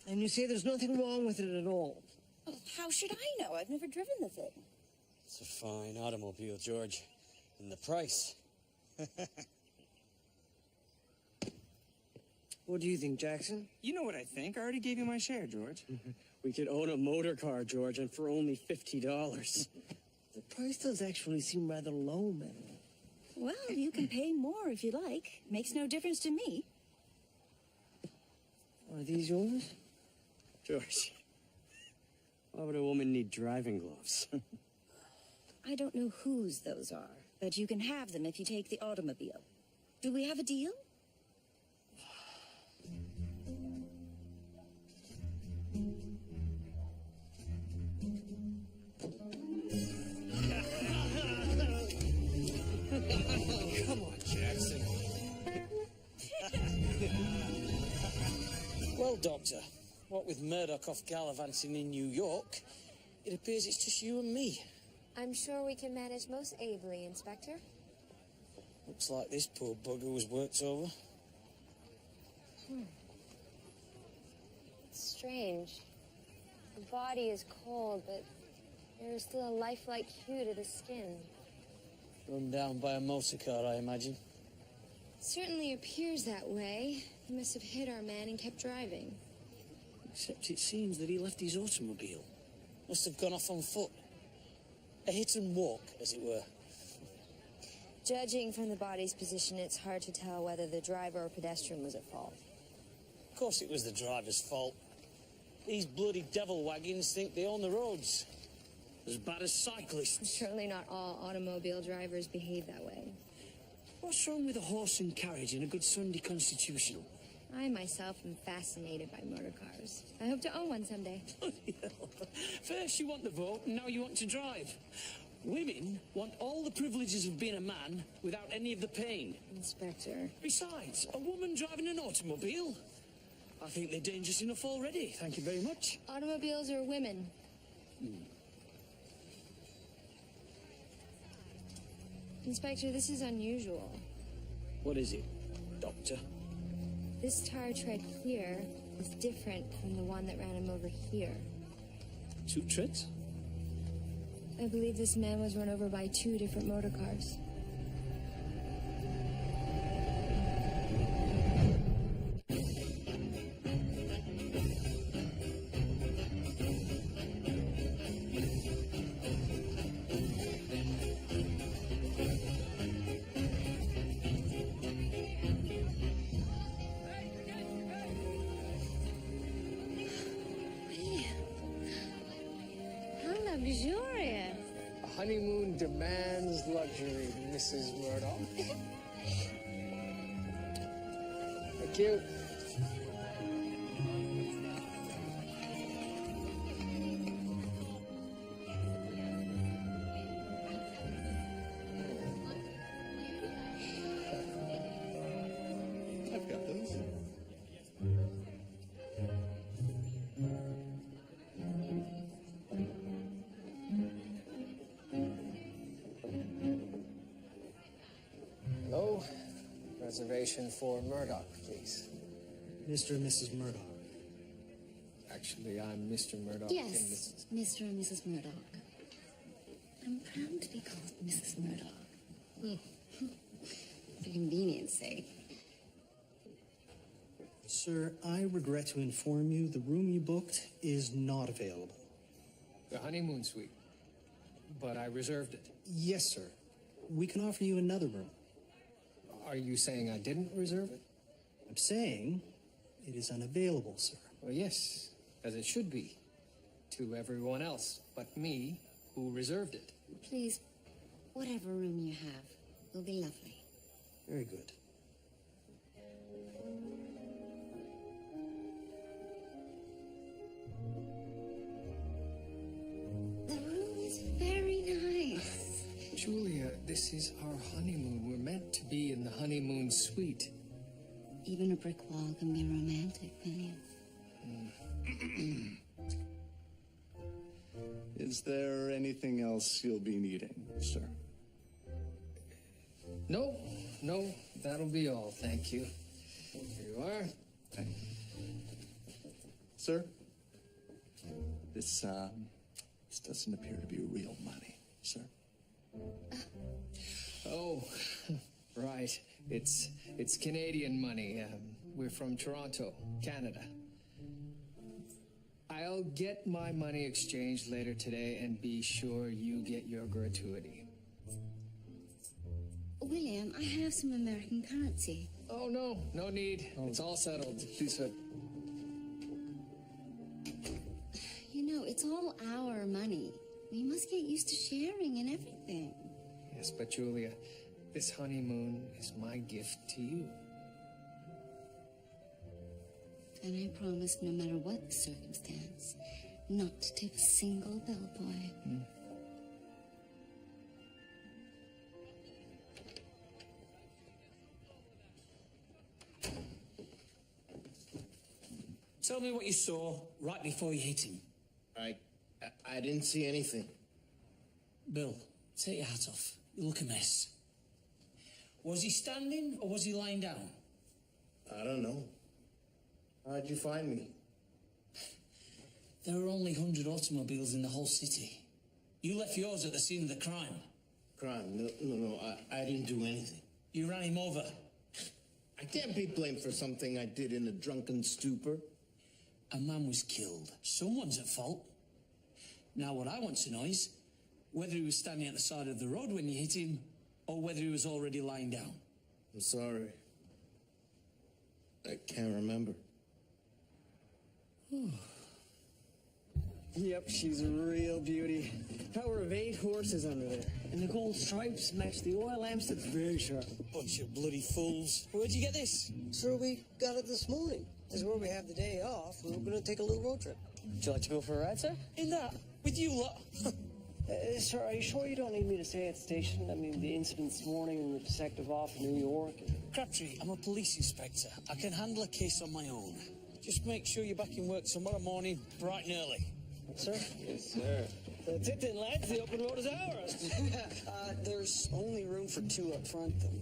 And you say there's nothing wrong with it at all? Oh, how should I know? I've never driven the thing. It's a fine automobile, George. And the price. What do you think, Jackson? You know what I think. I already gave you my share, George. We could own a motor car, George, and for only $50. The price does actually seem rather low, man. Well, you can pay more if you like. Makes no difference to me. Are these yours? George, why would a woman need driving gloves? I don't know whose those are, but you can have them if you take the automobile. Do we have a deal? Come on, Jackson. Well, Doctor, what with Murdoch off gallivanting in New York, it appears it's just you and me. I'm sure we can manage most ably, Inspector. Looks like this poor bugger was worked over. It's strange. The body is cold, but there is still a lifelike hue to the skin. Run down by a motor car, I imagine. It certainly appears that way. He must have hit our man and kept driving. Except it seems that he left his automobile. Must have gone off on foot. A hit and walk, as it were. Judging from the body's position, it's hard to tell whether the driver or pedestrian was at fault. Of course it was the driver's fault. These bloody devil wagons think they own the roads. As bad as cyclists. Surely not all automobile drivers behave that way. What's wrong with a horse and carriage in a good Sunday constitutional? I myself am fascinated by motor cars. I hope to own one someday. First you want the vote, and now you want to drive. Women want all the privileges of being a man without any of the pain. Inspector. Besides, a woman driving an automobile? I think they're dangerous enough already. Thank you very much. Automobiles are women. Inspector, this is unusual. What is it, Doctor? This tire tread here is different from the one that ran him over here. Two treads? I believe this man was run over by two different motor cars. Luxurious. A honeymoon demands luxury, Mrs. Murdoch. Thank you. I've got those. Hello? Reservation for Murdoch, please. Mr. and Mrs. Murdoch. Actually, I'm Mr. Murdoch and Yes, Mr. and Mrs. Murdoch. I'm proud to be called Mrs. Murdoch. For convenience sake. Sir, I regret to inform you the room you booked is not available. the honeymoon suite. But I reserved it. Yes, sir. We can offer you another room. Are you saying I didn't reserve it? I'm saying it is unavailable, sir. Well, yes, as it should be. To everyone else but me, who reserved it. Please, whatever room you have will be lovely. Very good. The room is very nice. Julia, this is our honeymoon. We're meant to be in the honeymoon suite. Even a brick wall can be romantic, can you? Is there anything else you'll be needing, sir? No, that'll be all, thank you. Here you are. Thank you. Sir, this doesn't appear to be real money, sir. Oh, right. It's Canadian money. We're from Toronto, Canada. I'll get my money exchanged later today and be sure you get your gratuity. William, I have some American currency. Oh, no need. It's all settled. Please, sir. You know, it's all our money. We must get used to sharing and everything. Yes, but Julia, this honeymoon is my gift to you. And I promise, no matter what the circumstance, not to tip a single bellboy. Tell me what you saw right before you hit him. I didn't see anything. Bill, take your hat off. You look a mess. Was he standing or was he lying down? I don't know. How'd you find me? There were only 100 automobiles in the whole city. You left yours at the scene of the crime. Crime? No, I didn't do anything. You ran him over. I can't be blamed for something I did in a drunken stupor. A man was killed. Someone's at fault. Now what I want to know is whether he was standing at the side of the road when you hit him or whether he was already lying down. I'm sorry. I can't remember. Yep, she's a real beauty. Power of 8 horses under there. And the gold stripes match the oil lamps. That's very sharp. Bunch of bloody fools. Where'd you get this? Sir, we got it this morning. This is where we have the day off. We're going to take a little road trip. Would you like to go for a ride, sir? In that? With you lot? Sir, are you sure you don't need me to stay at the station? I mean, the incident this morning and the detective off in New York. Crabtree, I'm a police inspector. I can handle a case on my own. Just make sure you're back in work tomorrow morning, bright and early. Sir? Yes, sir. That's it then, lads. The open road is ours. There's only room for 2 up front, though.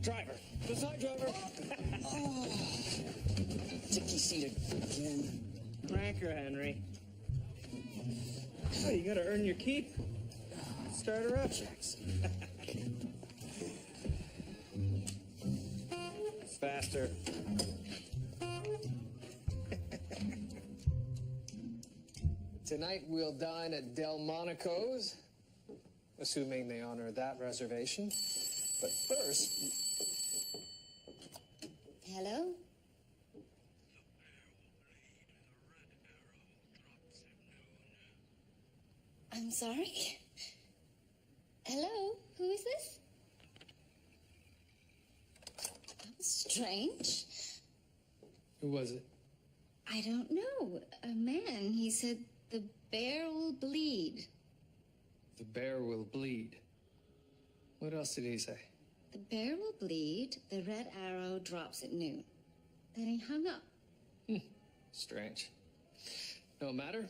Driver. Good side, driver. Dicky seat again. Cranker, Henry. Oh, you gotta earn your keep. Start her up. Faster. Tonight we'll dine at Delmonico's, assuming they honor that reservation. But first... Hello? I'm sorry? Hello? Who is this? That was strange. Who was it? I don't know. A man. He said the bear will bleed. The bear will bleed. What else did he say? The bear will bleed. The red arrow drops at noon. Then he hung up. Strange. No matter.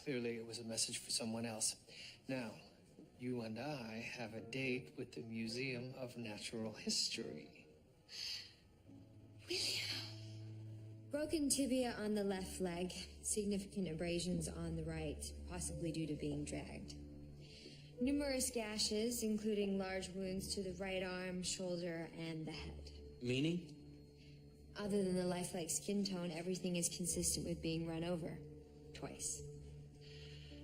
Clearly it was a message for someone else. Now, You and I have a date with the Museum of Natural History. Broken tibia on the left leg, significant abrasions on the right, possibly due to being dragged. Numerous gashes, including large wounds to the right arm, shoulder, and the head. Meaning? Other than the lifelike skin tone, everything is consistent with being run over. Twice.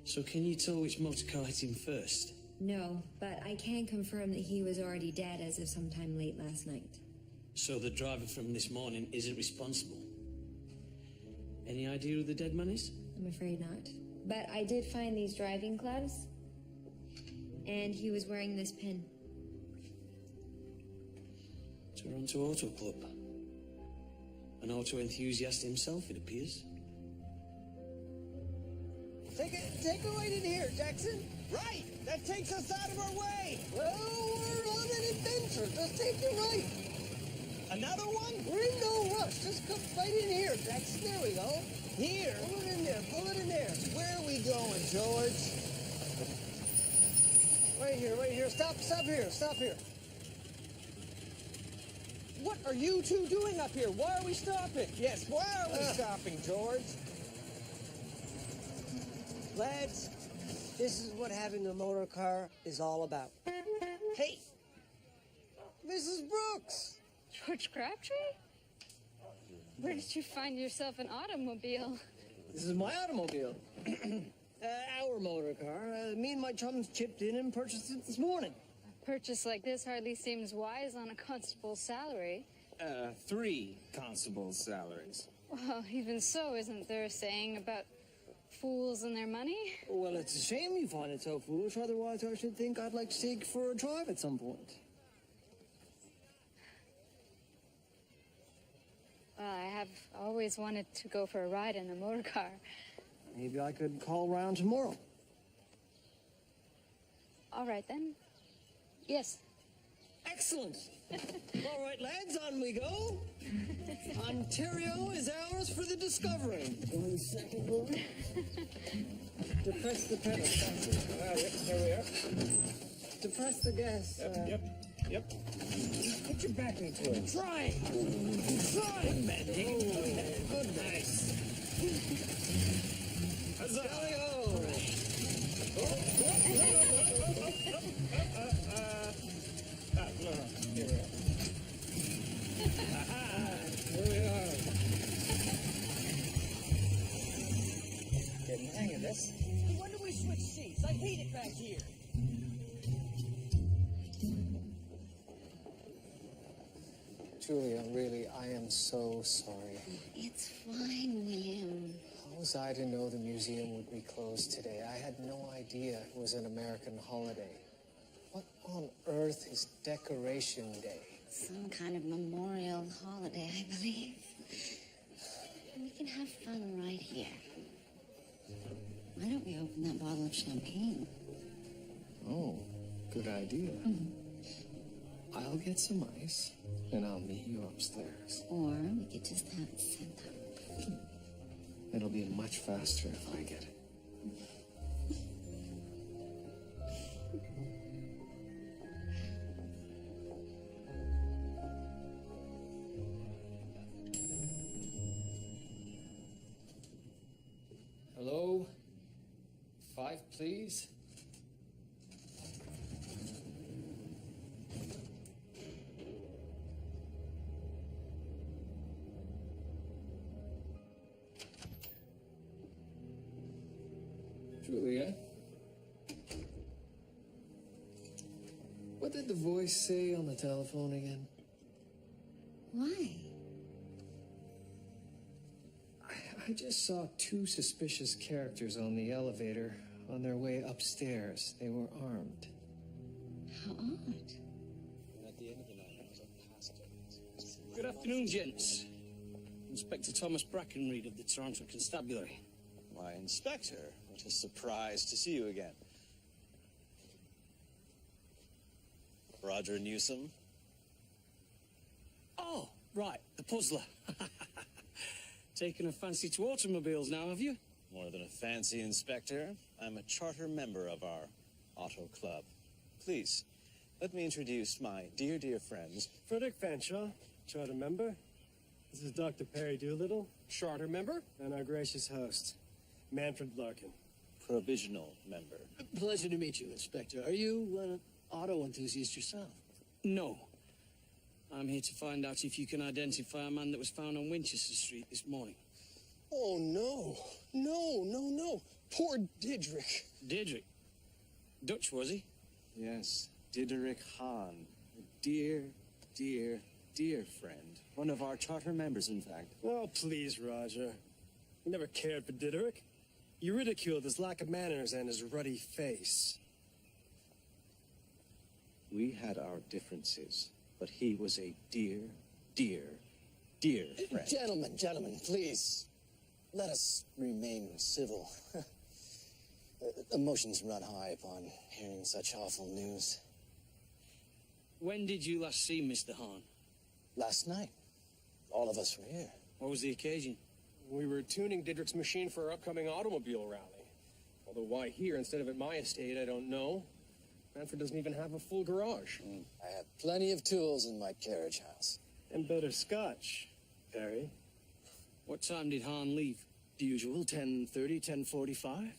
So can you tell which motorcar hit him first? No, but I can confirm that he was already dead as of sometime late last night. So the driver from this morning isn't responsible? Any idea who the dead man is? I'm afraid not. But I did find these driving gloves, and he was wearing this pin. Toronto Auto Club. An auto enthusiast himself, it appears. Take a right in here, Jackson. Right! That takes us out of our way! Well, we're on an adventure. Just take the right. Another one? We're in no rush. Just come right in here, Jackson. There we go. Here. Pull it in there. Pull it in there. Where are we going, George? Right here, right here. Stop here. Stop here. What are you two doing up here? Why are we stopping? Yes, why are we stopping, George? Lads, this is what having a motor car is all about. Hey, Mrs. Brooks. George Crabtree? Where did you find yourself an automobile? This is my automobile. Our motor car. Me and my chums chipped in and purchased it this morning. A purchase like this hardly seems wise on a constable's salary. 3 constables' salaries. Well, even so, isn't there a saying about fools and their money? Well, it's a shame you find it so foolish. Otherwise, I should think I'd like to take you for a drive at some point. Well, I have always wanted to go for a ride in a motor car. Maybe I could call round tomorrow. All right, then. Yes. Excellent. All right, lads, on we go. Ontario is ours for the discovering. 1 second, boy. Depress the pedal. Yep, there we are. Depress the gas. Yep. Put your back into it. Try. Good man, Dick. Good, nice. Huzzah. Here we are. Here we are. Getting the hang of this. When do we switch seats? I hate it back here. Julia, really, I am so sorry. It's fine, William. How was I to know the museum would be closed today? I had no idea it was an American holiday. What on earth is Decoration Day? Some kind of memorial holiday, I believe. We can have fun right here. Why don't we open that bottle of champagne? Oh, good idea. I'll get some ice, and I'll meet you upstairs. Or we could just have it sent up. It'll be much faster if I get it. Hello? 5, please. Julia? What did the voice say on the telephone again? Why? I just saw 2 suspicious characters on the elevator on their way upstairs. They were armed. How odd. Good afternoon, gents. Inspector Thomas Brackenreed of the Toronto Constabulary. Why, Inspector, what a surprise to see you again. Roger Newsom? Oh, right, the puzzler. Taking a fancy to automobiles now, have you? More than a fancy, Inspector. I'm a charter member of our Auto Club. Please, let me introduce my dear, dear friends. Frederick Fanshawe, charter member. This is Dr. Perry Doolittle, charter member. And our gracious host, Manfred Larkin. Provisional member. Pleasure to meet you, Inspector. Are you an auto enthusiast yourself? No. I'm here to find out if you can identify a man that was found on Winchester Street this morning. Oh, no. No. Poor Didrik. Didrik? Dutch, was he? Yes, Diderik Hahn. A dear, dear, dear friend. One of our charter members, in fact. Oh, please, Roger. You never cared for Diderik. You ridiculed his lack of manners and his ruddy face. We had our differences, but he was a dear, dear, dear friend. Gentlemen, please. Let us remain civil. Emotions run high upon hearing such awful news. When did you last see Mr. Hahn? Last night. All of us were here. What was the occasion? We were tuning Didrik's machine for our upcoming automobile rally. Although why here instead of at my estate, I don't know. Manfred doesn't even have a full garage. I have plenty of tools in my carriage house. And better scotch, Perry. What time did Hahn leave? The usual 10:30, 10:45.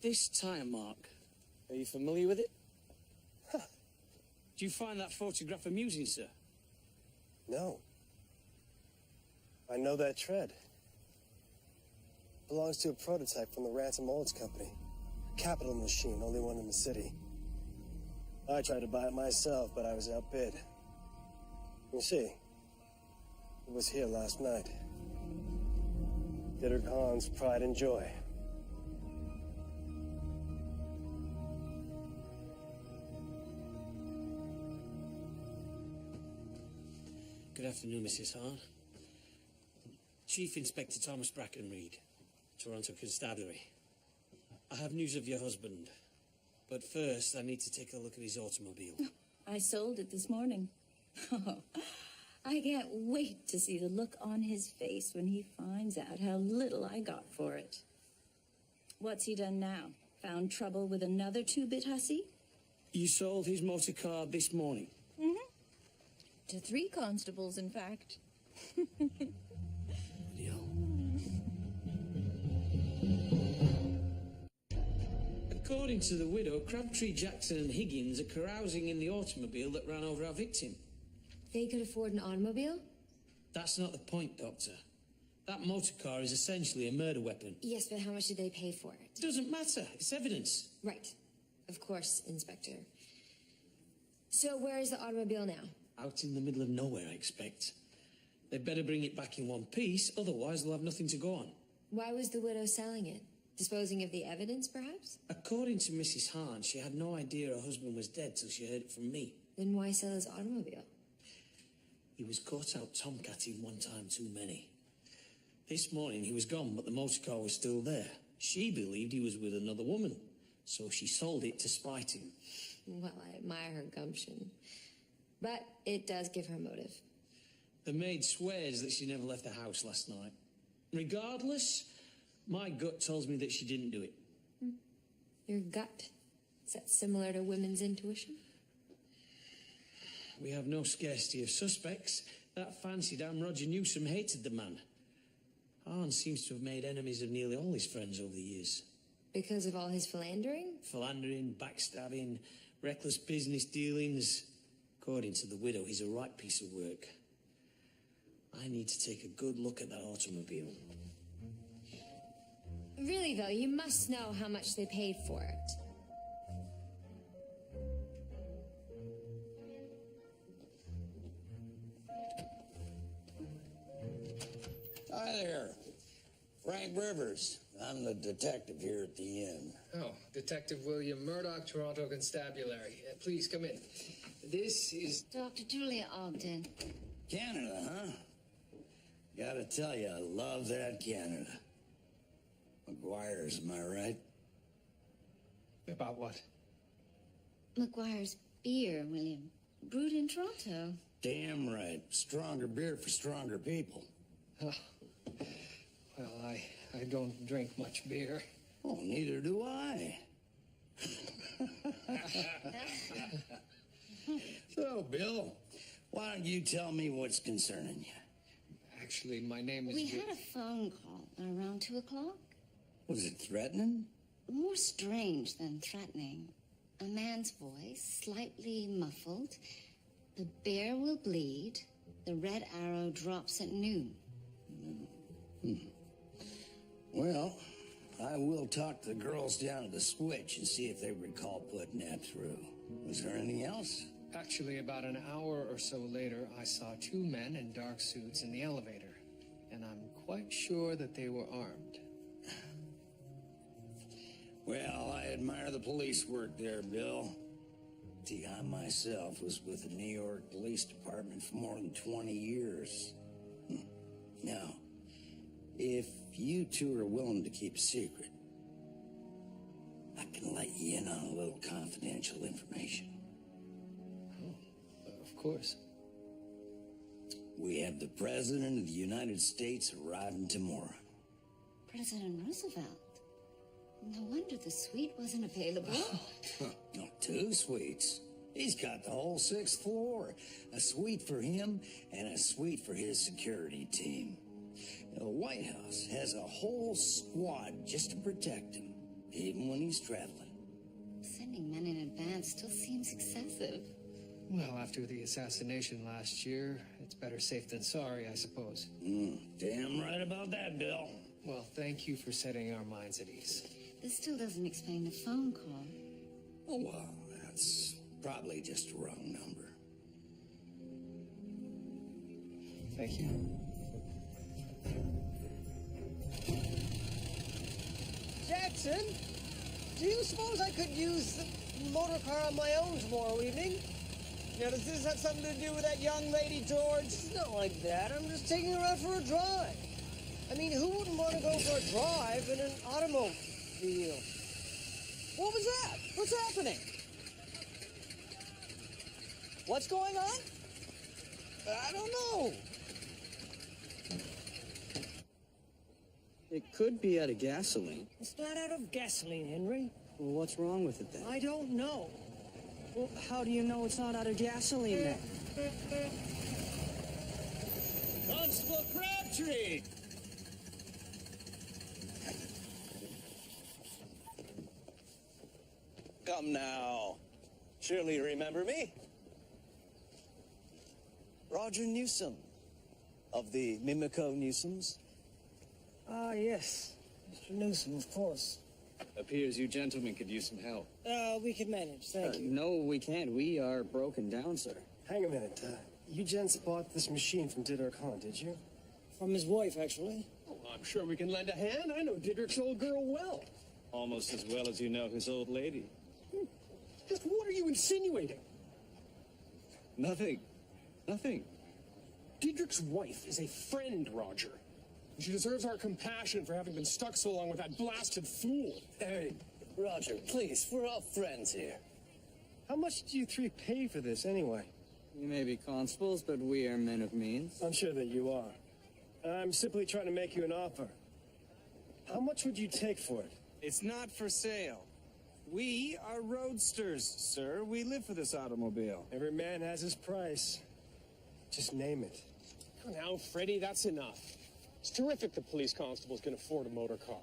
This time mark. Are you familiar with it? Do you find that photograph amusing, sir? No. I know that tread. Belongs to a prototype from the Ransom Olds Company. Capital machine, only one in the city. I tried to buy it myself, but I was outbid. You see, it was here last night. Diderik Hahn's pride and joy. Good afternoon, Mrs. Hahn. Chief Inspector Thomas Brackenreed, Toronto Constabulary. I have news of your husband, but first I need to take a look at his automobile. I sold it this morning. I can't wait to see the look on his face when he finds out how little I got for it. What's he done now? Found trouble with another two-bit hussy? You sold his motor car this morning? Mm-hmm. To 3 constables, in fact. According to the widow, Crabtree, Jackson and Higgins are carousing in the automobile that ran over our victim. They could afford an automobile? That's not the point, Doctor. That motor car is essentially a murder weapon. Yes, but how much did they pay for it? Doesn't matter. It's evidence. Right. Of course, Inspector. So where is the automobile now? Out in the middle of nowhere, I expect. They'd better bring it back in one piece, otherwise they'll have nothing to go on. Why was the widow selling it? Disposing of the evidence, perhaps? According to Mrs. Hahn, she had no idea her husband was dead till she heard it from me. Then why sell his automobile? He was caught out tomcatting one time too many. This morning he was gone, but the motor car was still there. She believed he was with another woman, so she sold it to spite him. Well, I admire her gumption. But it does give her motive. The maid swears that she never left the house last night. Regardless, my gut tells me that she didn't do it. Your gut? Is that similar to women's intuition? We have no scarcity of suspects. That fancy damn Roger Newsom hated the man. Hahn seems to have made enemies of nearly all his friends over the years. Because of all his philandering? Philandering, backstabbing, reckless business dealings. According to the widow, he's a right piece of work. I need to take a good look at that automobile. Really, though, you must know how much they paid for it. Hi there. Frank Rivers. I'm the detective here at the inn. Oh, Detective William Murdoch, Toronto Constabulary. Please come in. This is Dr. Julia Ogden. Canada, huh? Gotta tell you, I love that Canada. McGuire's, am I right? About what? McGuire's beer, William. Brewed in Toronto. Damn right. Stronger beer for stronger people. Oh. Well, I don't drink much beer. Oh, neither do I. So, Bill, why don't you tell me what's concerning you? Actually, my name is... We had a phone call around 2 o'clock. Was it threatening? More strange than threatening. A man's voice, slightly muffled. The bear will bleed. The red arrow drops at noon. Well, I will talk to the girls down at the switch and see if they recall putting that through. Was there anything else? Actually, about an hour or so later, I saw 2 men in dark suits in the elevator, and I'm quite sure that they were armed. Well, I admire the police work there, Bill. See, I myself was with the New York Police Department for more than 20 years. Now, if you two are willing to keep a secret, I can let you in on a little confidential information. Of course. We have the President of the United States arriving tomorrow. President Roosevelt. No wonder the suite wasn't available. Not 2 suites. He's got the whole 6th floor. A suite for him and a suite for his security team. The White House has a whole squad just to protect him, even when he's traveling. Sending men in advance still seems excessive. Well, after the assassination last year, it's better safe than sorry, I suppose. Damn right about that, Bill. Well, thank you for setting our minds at ease. This still doesn't explain the phone call. Oh, well, that's probably just a wrong number. Thank you. Jackson, do you suppose I could use the motor car on my own tomorrow evening? Now, does this have something to do with that young lady, George? It's not like that. I'm just taking her out for a drive. I mean, who wouldn't want to go for a drive in an automobile? What was that? What's happening? What's going on? I don't know. It could be out of gasoline. It's not out of gasoline, Henry. Well, what's wrong with it then? I don't know. Well, how do you know it's not out of gasoline then? Constable Crabtree! Come now. Surely you remember me? Roger Newsom of the Mimico Newsoms. Ah, yes. Mr. Newsom, of course. Appears you gentlemen could use some help. We can manage, thank you. No, we can't. We are broken down, sir. Hang a minute. You gents bought this machine from Diederik Hahn, did you? From his wife, actually. Oh, I'm sure we can lend a hand. I know Diederik's old girl well. Almost as well as you know his old lady. Just what are you insinuating? Nothing. Nothing. Diederik's wife is a friend, Roger. She deserves our compassion for having been stuck so long with that blasted fool. Hey, Roger, please, we're all friends here. How much do you 3 pay for this, anyway? We may be constables, but we are men of means. I'm sure that you are. I'm simply trying to make you an offer. How much would you take for it? It's not for sale. We are roadsters, sir. We live for this automobile. Every man has his price. Just name it. Come now, Freddie, that's enough. It's terrific the police constables can afford a motor car.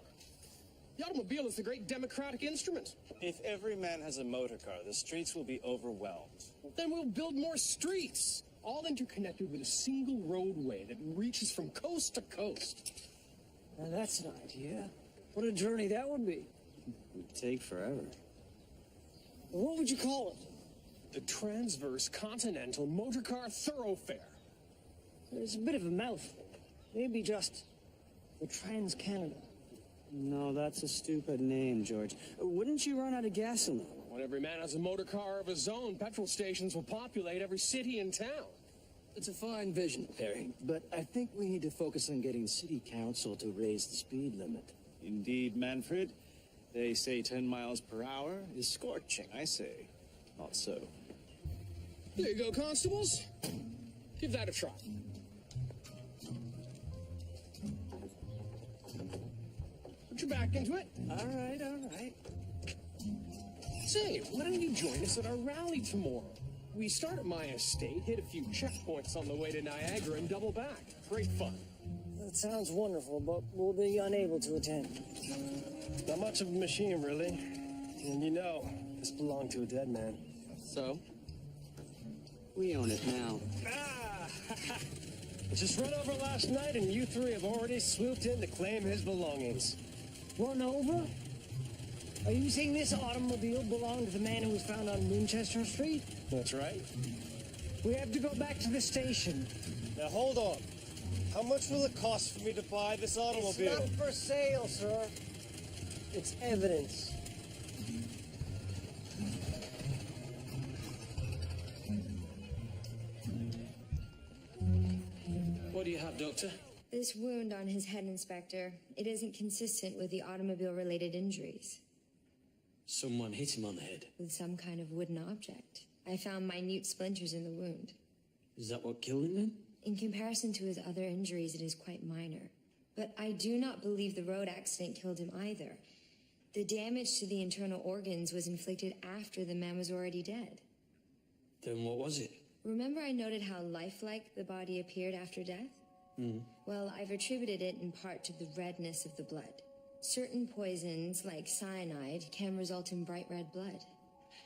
The automobile is the great democratic instrument. If every man has a motor car, the streets will be overwhelmed. Then we'll build more streets, all interconnected with a single roadway that reaches from coast to coast. Now that's an idea. What a journey that would be. It would take forever. What would you call it? The Transverse Continental Motorcar Thoroughfare. It's a bit of a mouthful. Maybe just the Trans-Canada. No, that's a stupid name, George. Wouldn't you run out of gasoline? When every man has a motor car of his own, petrol stations will populate every city in town. It's a fine vision, Perry, but I think we need to focus on getting city council to raise the speed limit. Indeed, Manfred. They say 10 miles per hour is scorching. I say, not so. There you go, constables. Give that a try. Put your back into it. All right, all right. Say, why don't you join us at our rally tomorrow? We start at my estate, hit a few checkpoints on the way to Niagara, and double back. Great fun. That sounds wonderful, but we'll be unable to attend. Not much of a machine, really. And you know, this belonged to a dead man. So? We own it now. Ah! Just run over last night, and you three have already swooped in to claim his belongings. Run over? Are you saying this automobile belonged to the man who was found on Winchester Street? That's right. We have to go back to the station. Now hold on. How much will it cost for me to buy this automobile? It's not for sale, sir. It's evidence. What do you have, Doctor? This wound on his head, Inspector, it isn't consistent with the automobile-related injuries. Someone hit him on the head. With some kind of wooden object. I found minute splinters in the wound. Is that what killed him then? In comparison to his other injuries, it is quite minor. But I do not believe the road accident killed him either. The damage to the internal organs was inflicted after the man was already dead. Then what was it? Remember I noted how lifelike the body appeared after death? Well, I've attributed it in part to the redness of the blood. Certain poisons, like cyanide, can result in bright red blood.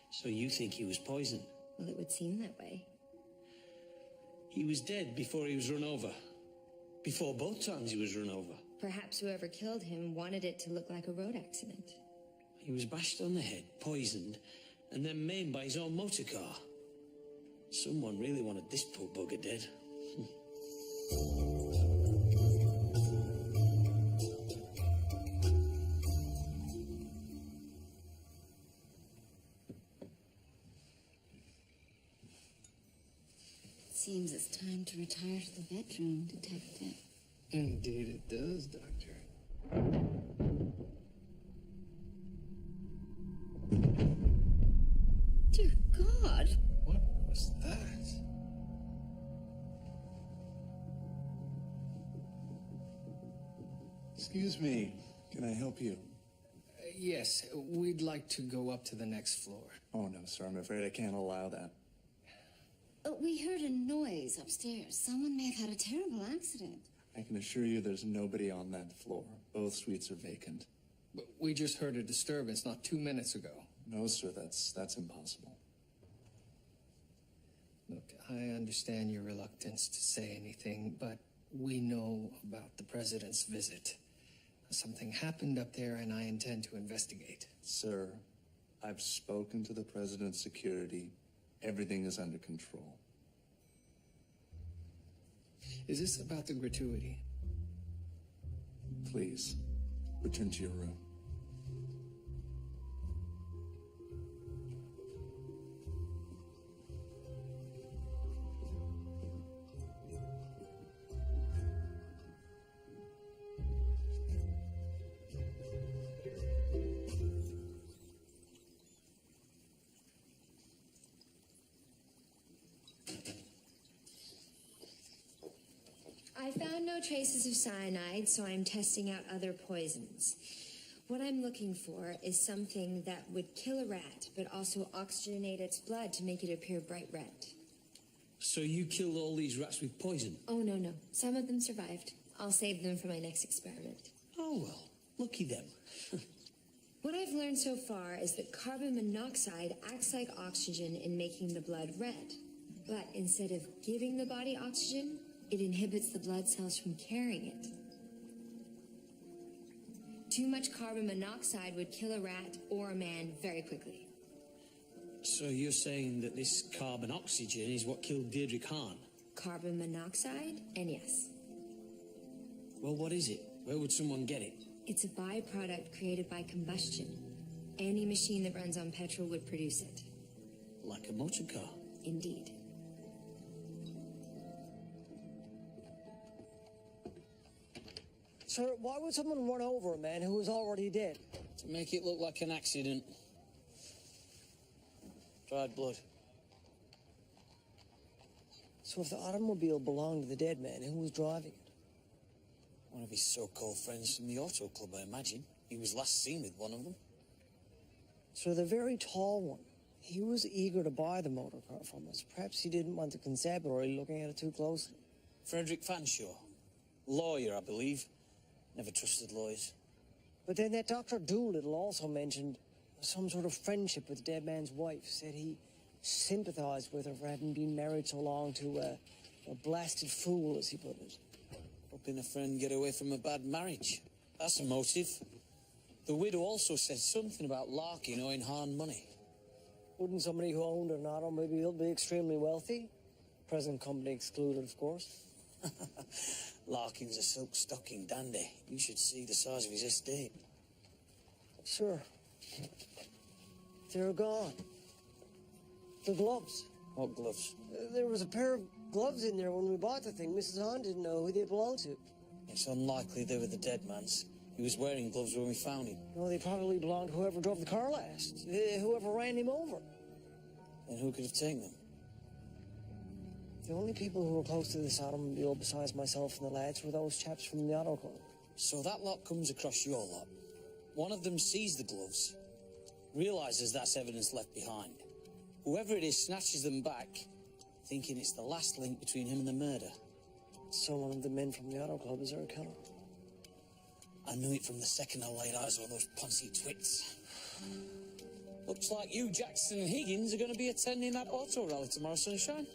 So you think he was poisoned? Well, it would seem that way. He was dead before he was run over. Before both times he was run over. Perhaps whoever killed him wanted it to look like a road accident. He was bashed on the head, poisoned, and then maimed by his own motor car. Someone really wanted this poor bugger dead. Seems it's time to retire to the bedroom, Detective. Indeed it does, Doctor. Dear God! What was that? Excuse me, can I help you? Yes, we'd like to go up to the next floor. Oh, no, sir, I'm afraid I can't allow that. We heard a noise upstairs. Someone may have had a terrible accident. I can assure you there's nobody on that floor. Both suites are vacant. But we just heard a disturbance not 2 minutes ago. No, sir, that's impossible. Look, I understand your reluctance to say anything, but we know about the president's visit. Something happened up there, and I intend to investigate. Sir, I've spoken to the president's security. Everything is under control. Is this about the gratuity? Please, return to your room. I found no traces of cyanide, so I'm testing out other poisons. What I'm looking for is something that would kill a rat, but also oxygenate its blood to make it appear bright red. So you killed all these rats with poison? Oh, no. Some of them survived. I'll save them for my next experiment. Oh, well, lucky them. What I've learned so far is that carbon monoxide acts like oxygen in making the blood red. But instead of giving the body oxygen, it inhibits the blood cells from carrying it. Too much carbon monoxide would kill a rat or a man very quickly. So you're saying that this carbon oxygen is what killed Deirdre Hahn? Carbon monoxide? And yes. Well, what is it? Where would someone get it? It's a byproduct created by combustion. Any machine that runs on petrol would produce it. Like a motor car? Indeed. Sir, why would someone run over a man who was already dead? To make it look like an accident. Dried blood. So if the automobile belonged to the dead man, who was driving it? One of his so-called friends from the auto club, I imagine. He was last seen with one of them. So the very tall one. He was eager to buy the motor car from us. Perhaps he didn't want the constabulary looking at it too closely. Frederick Fanshawe. Lawyer, I believe. Never trusted lawyers. But then that Dr. Doolittle also mentioned some sort of friendship with the dead man's wife. Said he sympathized with her for having been married so long to a blasted fool, as he put it. Helping a friend get away from a bad marriage. That's a motive. The widow also said something about Larkin owing Hahn money. Wouldn't somebody who owned an automobile be extremely wealthy? Present company excluded, of course. Larkin's a silk-stocking dandy. You should see the size of his estate. Sure. They're gone. The gloves. What gloves? There was a pair of gloves in there when we bought the thing. Mrs. Hahn didn't know who they belonged to. It's unlikely they were the dead man's. He was wearing gloves when we found him. No, they probably belonged to whoever drove the car last. Whoever ran him over. And who could have taken them? The only people who were close to this automobile besides myself and the lads were those chaps from the auto club. So that lot comes across your lot. One of them sees the gloves, realizes that's evidence left behind. Whoever it is snatches them back, thinking it's the last link between him and the murder. So one of the men from the auto club is our killer. I knew it from the second I laid eyes on those Ponzi twits. Looks like you, Jackson, and Higgins are going to be attending that auto rally tomorrow, Sunshine.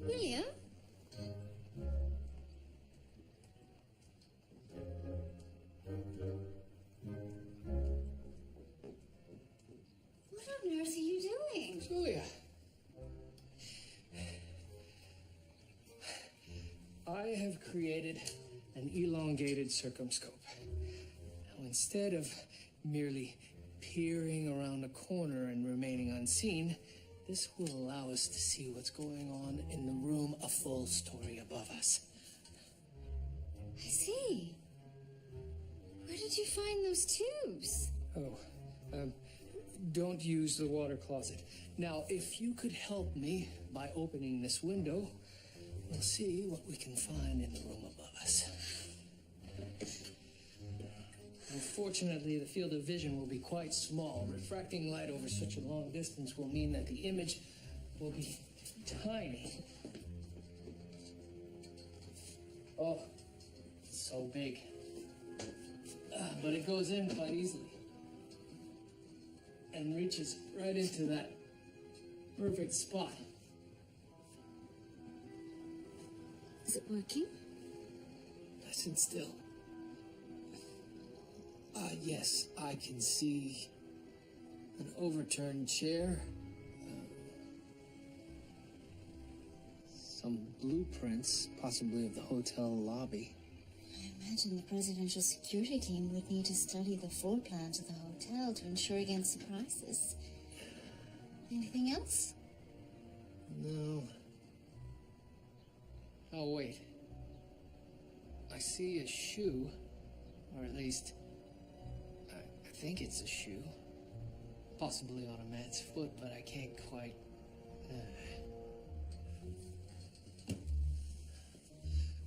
William? What on earth are you doing? Julia. I have created an elongated circumscope. Now, instead of merely peering around a corner and remaining unseen, this will allow us to see what's going on in the room a full story above us. I see. Where did you find those tubes? Don't use the water closet. Now, if you could help me by opening this window, we'll see what we can find in the room above us. Unfortunately, the field of vision will be quite small. Refracting light over such a long distance will mean that the image will be tiny. Oh, it's so big. But it goes in quite easily. And reaches right into that perfect spot. Is it working? Sit still. Yes, I can see an overturned chair, some blueprints, possibly of the hotel lobby. I imagine the presidential security team would need to study the floor plans of the hotel to ensure against surprises. Anything else? No. Oh, wait. I see a shoe, or at least, I think it's a shoe. Possibly on a man's foot, but I can't quite...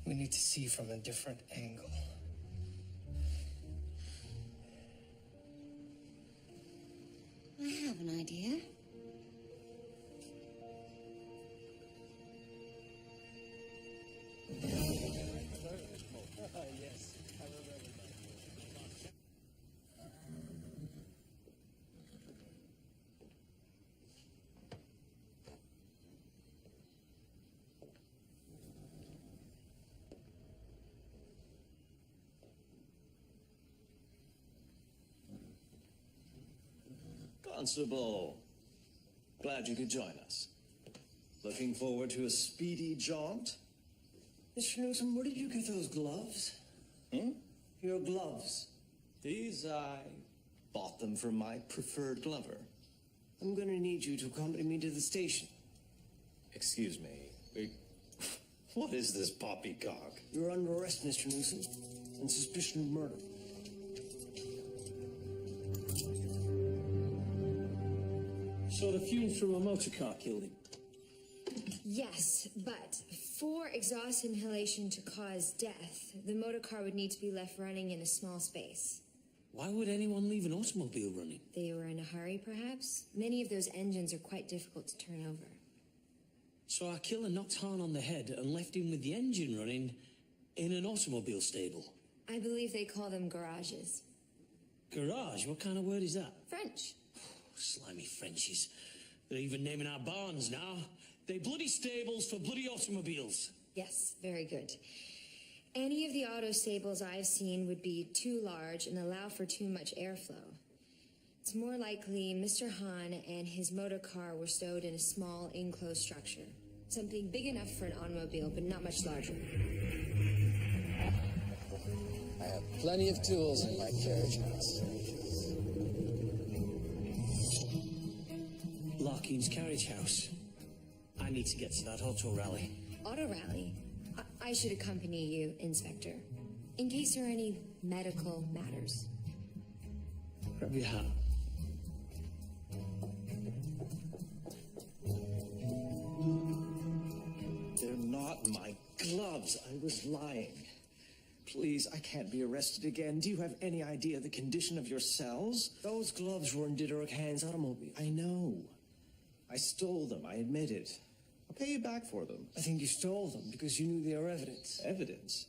We need to see from a different angle. I have an idea. Yes, I remember that. Constable, glad you could join us. Looking forward to a speedy jaunt? Mr. Newsom, where did you get those gloves? Your gloves. These, I bought them from my preferred glover. I'm gonna need you to accompany me to the station. Excuse me, what is this poppycock? You're under arrest, Mr. Newsom, on suspicion of murder. So the fumes from a motor car killed him? Yes, but for exhaust inhalation to cause death, the motor car would need to be left running in a small space. Why would anyone leave an automobile running? They were in a hurry, perhaps? Many of those engines are quite difficult to turn over. So our killer knocked Han on the head and left him with the engine running in an automobile stable? I believe they call them garages. Garage? What kind of word is that? French. Slimy Frenchies. They're even naming our barns now. They bloody stables for bloody automobiles. Yes, very good. Any of the auto stables I've seen would be too large and allow for too much airflow. It's more likely Mr. Han and his motor car were stowed in a small enclosed structure. Something big enough for an automobile, but not much larger. I have plenty of tools in my carriage house. Larkin's carriage house. I need to get to that auto rally. Auto rally? I should accompany you, Inspector, in case there are any medical matters. Grab your hat. They're not my gloves. I was lying. Please, I can't be arrested again. Do you have any idea the condition of your cells? Those gloves were in Diderik Hand's automobile. I know. I stole them, I admit it. I'll pay you back for them. I think you stole them because you knew they were evidence. Evidence?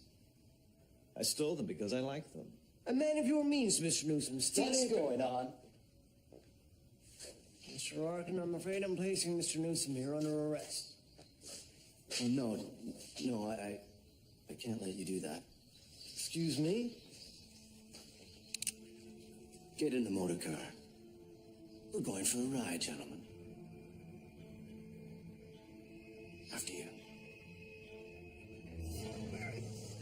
I stole them because I like them. A man of your means, Mr. Newsom. What's going on? Mr. Larkin, I'm afraid I'm placing Mr. Newsom here under arrest. Oh, no, I can't let you do that. Excuse me? Get in the motor car. We're going for a ride, gentlemen. After you.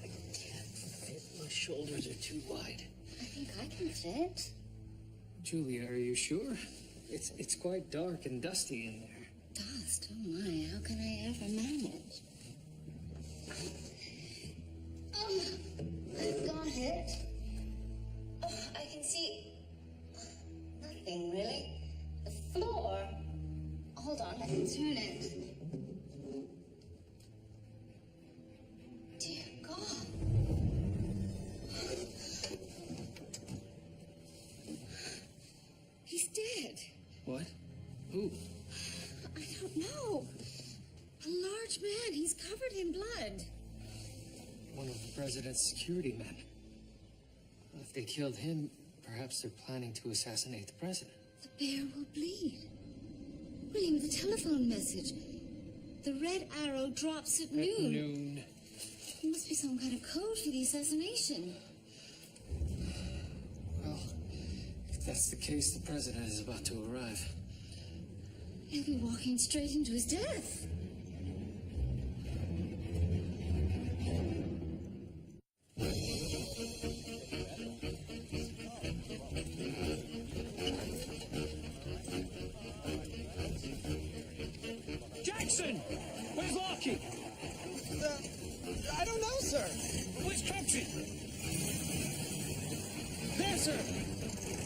I can't fit. My shoulders are too wide. I think I can fit. Julia, are you sure? It's quite dark and dusty in there. Dust? Oh my, how can I ever manage? I've got it. Oh, I can see nothing really. The floor. Hold on, I can turn it. Dear God. He's dead. What? Who? I don't know. A large man. He's covered in blood. One of the president's security men. If they killed him, perhaps they're planning to assassinate the president. The bear will bleed. William, the telephone message. The red arrow drops at noon. At noon. There must be some kind of code for the assassination. Well, if that's the case, the president is about to arrive. He'll be walking straight into his death. Jackson! Where's Larkin? I don't know, sir. Where's Crabtree? There, sir.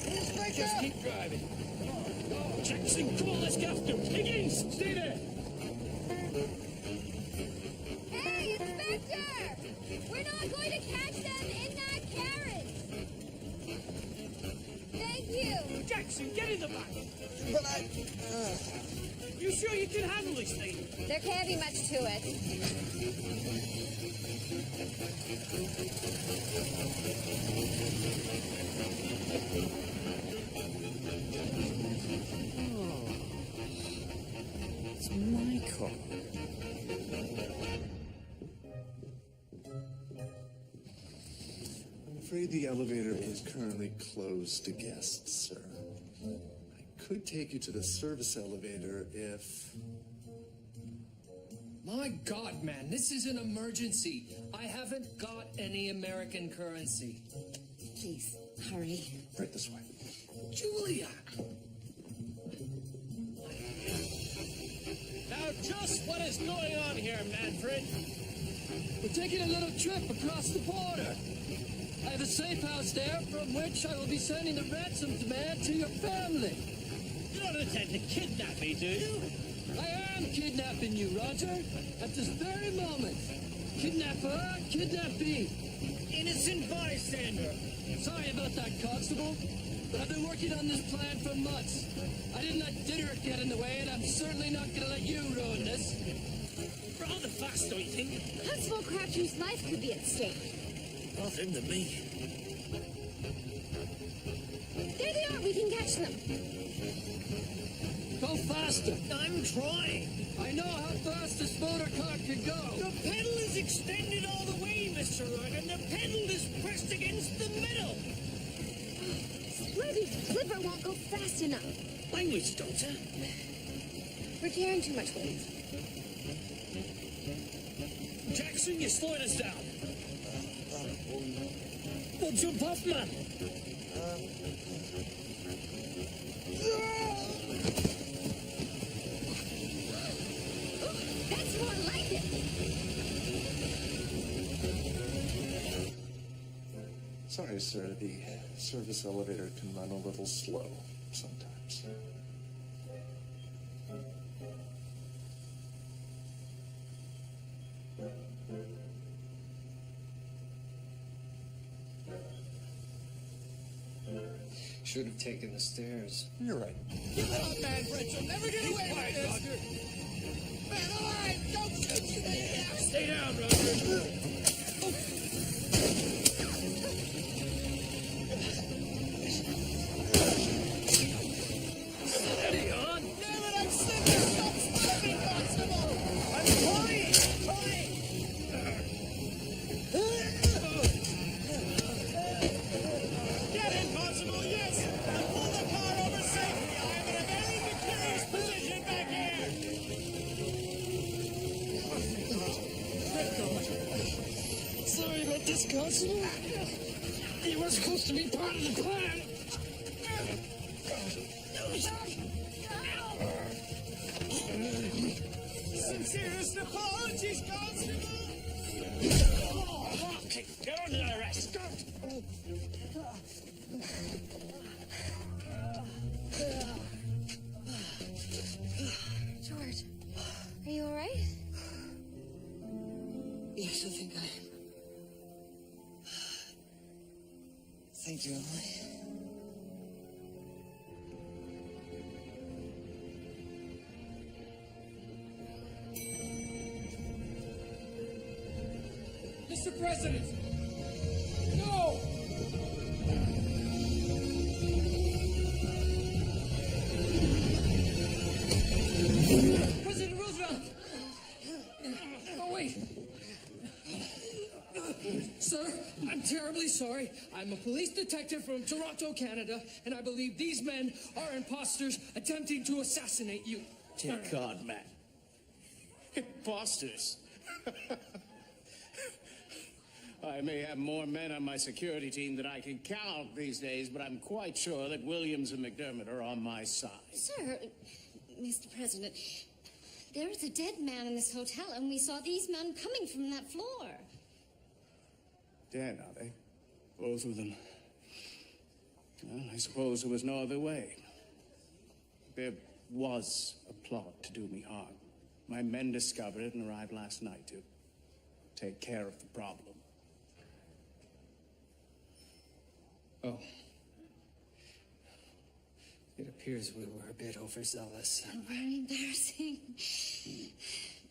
Inspector! Just keep driving. Jackson, come on, let's get after him. Higgins, stay there. Hey, Inspector! We're not going to catch them in that carriage! Thank you! Jackson, get in the back. But I... You sure you can handle this thing? There can't be much to it. It's my car. I'm afraid the elevator is currently closed to guests, sir. I could take you to the service elevator if... My God, man, this is an emergency. I haven't got any American currency. Please, hurry. Right this way. Julia! Now, just what is going on here, Manfred? We're taking a little trip across the border. I have a safe house there from which I will be sending the ransom demand to your family. You're don't intend to kidnap me, do you? I am kidnapping you, Roger. At this very moment. Kidnapper, kidnappee. Innocent bystander. Sorry about that, Constable. But I've been working on this plan for months. I didn't let dinner get in the way, and I'm certainly not going to let you ruin this. Rather fast, don't you think? Constable Crabtree's life could be at stake. Not him than me. There they are. We can catch them. Go faster. I'm trying. I know how fast this motor car can go. The pedal is extended all the way, Mr. Rudd, and the pedal is pressed against the middle. Bloody flipper won't go fast enough. Language, Doctor. We're carrying too much weight. Jackson, you're slowing us down. Well, jump off, man. That's more like it. Sorry, sir. The service elevator can run a little slow sometimes. Should have taken the stairs. You're right. Give it up, man, Fritz. You'll never get away with this. Man, all right. Don't shoot you there. Stay down, Roger. Steady on. Damn it, I'm slipping. Stop stopping, Constable. I'm trying. Get in, Constable, yes. And pull the car over safely. I am in a very precarious position back here. Sorry about this, Constable. You were supposed to be part of the plan. Sincerest apologies, Constable. Okay, get under arrest. Go. George, are you all right? Yes, I think I am. Thank you, Emily. Mr. President! No! President Roosevelt! Oh, wait. Sir, I'm terribly sorry. I'm a police detective from Toronto, Canada, and I believe these men are imposters attempting to assassinate you. Dear God, man. Imposters. I may have more men on my security team than I can count these days, but I'm quite sure that Williams and McDermott are on my side. Sir, Mr. President, there is a dead man in this hotel, and we saw these men coming from that floor. Dead, are they? Both of them. Well, I suppose there was no other way. There was a plot to do me harm. My men discovered it and arrived last night to take care of the problem. Oh. It appears we were a bit overzealous. Very embarrassing.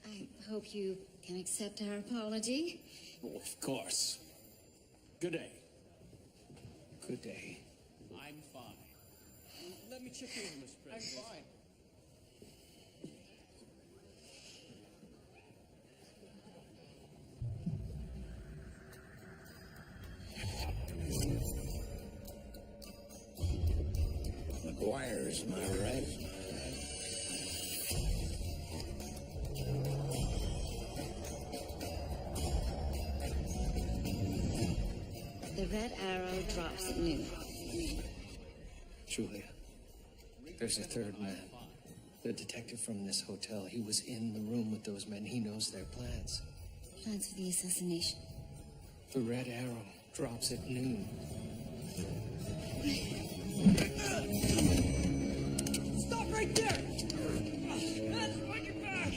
I hope you can accept our apology. Oh, of course. Good day. Good day. I'm fine. Let me check in, Mr. President. I'm fine. McGuire's, am I right? The red arrow drops at noon. Julia, there's a third man. The detective from this hotel. He was in the room with those men. He knows their plans. Plans for the assassination. The red arrow drops at noon. Stop right there! That's on your back!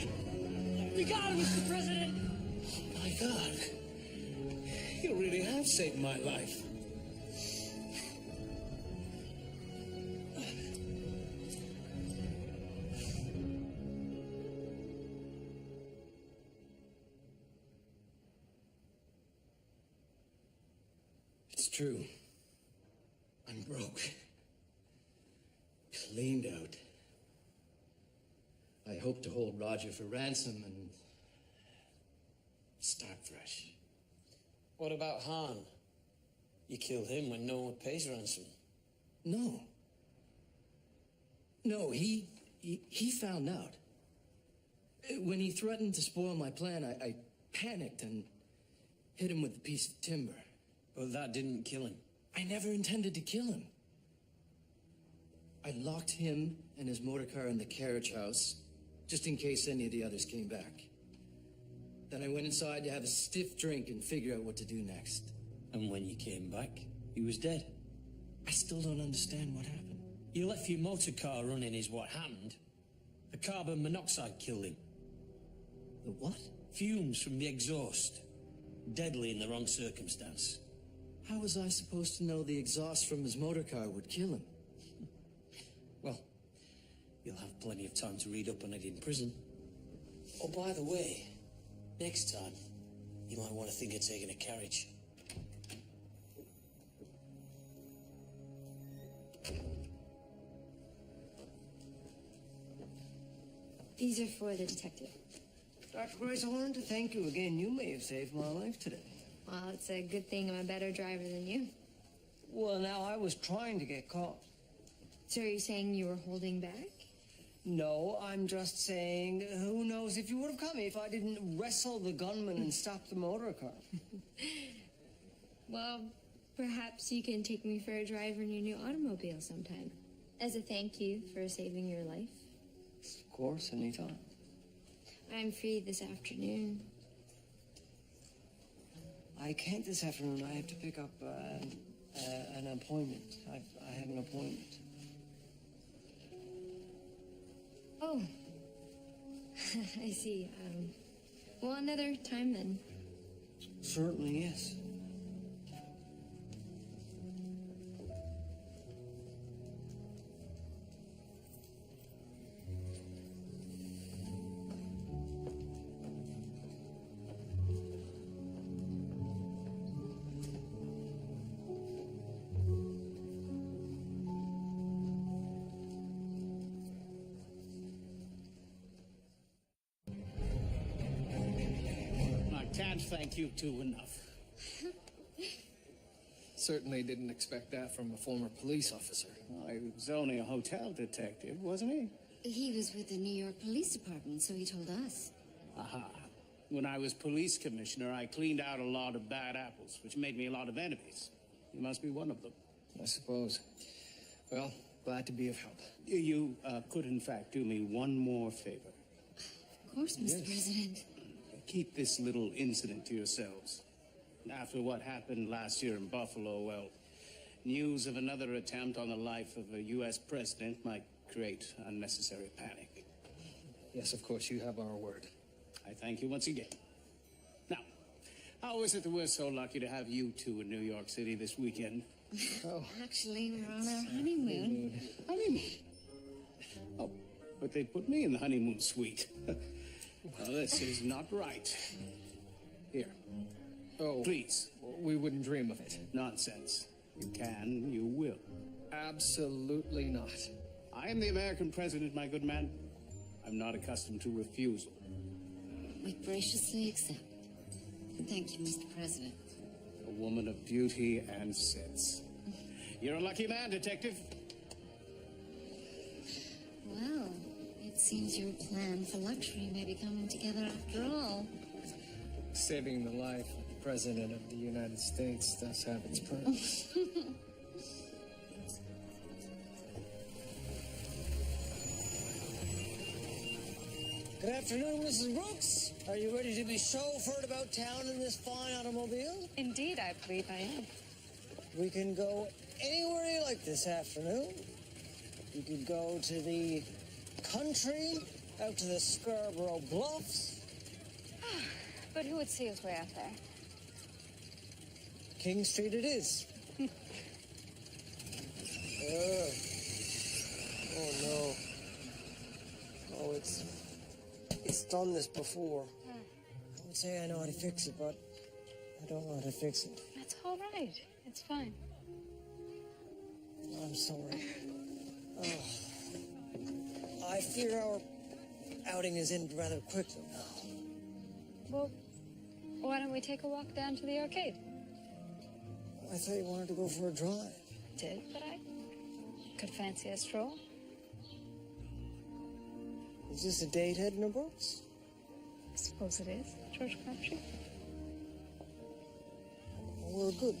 We got him, Mr. President! My God. You really have saved my life. It's true. I'm broke. Cleaned out. I hope to hold Roger for ransom and start fresh. What about Han? You killed him when no one pays ransom. No. No, he found out. When he threatened to spoil my plan, I panicked and hit him with a piece of timber. But that didn't kill him. I never intended to kill him. I locked him and his motor car in the carriage house, just in case any of the others came back. Then I went inside to have a stiff drink and figure out what to do next. And when you came back, he was dead. I still don't understand what happened. You left your motor car running is what happened. The carbon monoxide killed him. The what? Fumes from the exhaust. Deadly in the wrong circumstance. How was I supposed to know the exhaust from his motor car would kill him? Well, you'll have plenty of time to read up on it in prison. Oh, by the way, next time, you might want to think of taking a carriage. These are for the detective. Dr. Grace, I wanted to thank you again. You may have saved my life today. Well, it's a good thing I'm a better driver than you. Well, now, I was trying to get caught. So are you saying you were holding back? No, I'm just saying, who knows if you would have caught me if I didn't wrestle the gunman and stop the motor car. Well, perhaps you can take me for a drive in your new automobile sometime. As a thank you for saving your life. Of course, anytime. I'm free this afternoon. I can't this afternoon. I have to pick up an appointment. I have an appointment. Oh, I see. Well, another time then. Certainly, yes. Can't thank you two enough. Certainly didn't expect that from a former police officer. Well, he was only a hotel detective, wasn't he? He was with the New York Police Department, so he told us. Aha. When I was police commissioner, I cleaned out a lot of bad apples, which made me a lot of enemies. You must be one of them. I suppose. Well, glad to be of help. You could, in fact, do me one more favor. Of course, Mr. President. Keep this little incident to yourselves. After what happened last year in Buffalo, well, news of another attempt on the life of a U.S. president might create unnecessary panic. Yes, of course, you have our word. I thank you once again. Now, how is it that we're so lucky to have you two in New York City this weekend? Oh. Actually, we're on our honeymoon. Honeymoon? Oh, but they put me in the honeymoon suite. Well, this is not right. Here. Oh, please. We wouldn't dream of it. Nonsense. You can, you will. Absolutely not. I am the American president, my good man. I'm not accustomed to refusal. We graciously accept. Thank you, Mr. President. A woman of beauty and sense. You're a lucky man, detective. Well, it seems your plan for luxury may be coming together after all. Saving the life of the President of the United States does have its perks. Good afternoon, Mrs. Brooks. Are you ready to be chauffeured about town in this fine automobile? Indeed, I believe I am. We can go anywhere you like this afternoon. You could go to the country, out to the Scarborough Bluffs. But who would see us way out there? King Street it is. Oh no. Oh, it's done this before. I would say I know how to fix it, but I don't know how to fix it. That's all right. It's fine. I'm sorry. Oh. I fear our outing is ended rather quickly now. Well, why don't we take a walk down to the arcade? I thought you wanted to go for a drive. I did, but I could fancy a stroll. Is this a date heading abroad? I suppose it is, George Crabtree. We're good.